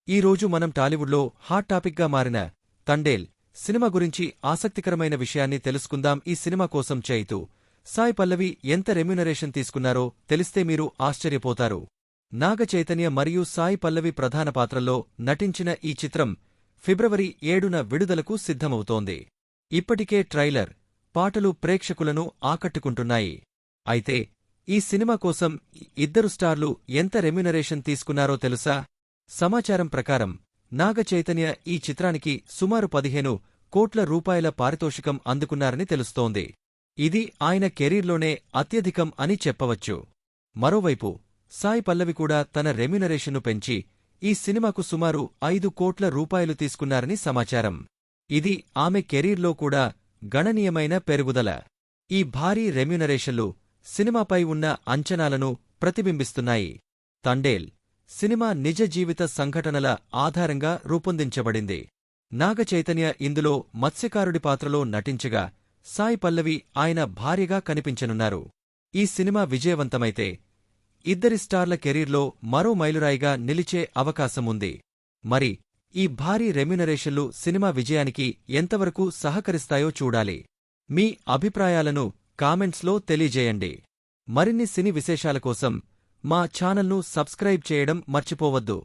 ఈ రోజు మనం టాలీవుడ్లో హాట్ టాపిక్గా మారిన తండేల్ సినిమా గురించి ఆసక్తికరమైన విషయాన్ని తెలుసుకుందాం. ఈ సినిమా కోసం చైతూ, సాయి పల్లవి ఎంత రెమ్యునరేషన్ తీసుకున్నారో తెలిస్తే మీరు ఆశ్చర్యపోతారు. నాగ చైతన్య మరియు సాయి పల్లవి ప్రధాన పాత్రల్లో నటించిన ఈ చిత్రం ఫిబ్రవరి 7న విడుదలకు సిద్ధమవుతోంది. ఇప్పటికే ట్రైలర్, పాటలు ప్రేక్షకులను ఆకట్టుకుంటున్నాయి. అయితే ఈ సినిమా కోసం ఇద్దరు స్టార్లు ఎంత రెమ్యునరేషన్ తీసుకున్నారో తెలుసా? సమాచారం ప్రకారం నాగ చైతన్య ఈ చిత్రానికి సుమారు 15 కోట్ల రూపాయల పారితోషికం అందుకున్నారని తెలుస్తోంది. ఇది ఆయన కెరీర్లోనే అత్యధికం అని చెప్పవచ్చు. మరోవైపు సాయి పల్లవి కూడా తన రెమ్యునరేషన్ను పెంచి ఈ సినిమాకు సుమారు 5 కోట్ల రూపాయలు తీసుకున్నారని సమాచారం. ఇది ఆమె కెరీర్లో కూడా గణనీయమైన పెరుగుదల. ఈ భారీ రెమ్యునరేషన్లు సినిమాపై ఉన్న అంచనాలను ప్రతిబింబిస్తున్నాయి. తండేల్ సినిమా నిజ జీవిత సంఘటనల ఆధారంగా రూపొందించబడింది. నాగ చైతన్య ఇందులో మత్స్యకారుడి పాత్రలో నటించగా, సాయి పల్లవి ఆయన భార్యగా కనిపించనున్నారు. ఈ సినిమా విజయవంతమైతే ఇద్దరి స్టార్ల కెరీర్లో మరో మైలురాయిగా నిలిచే అవకాశముంది. మరి ఈ భారీ రెమ్యునరేషన్లు సినిమా విజయానికి ఎంతవరకు సహకరిస్తాయో చూడాలి. మీ అభిప్రాయాలను కామెంట్స్లో తెలియజేయండి. మరిన్ని సినీ విశేషాల కోసం మా ఛానల్ను సబ్స్క్రైబ్ చేయడం మర్చిపోవద్దు.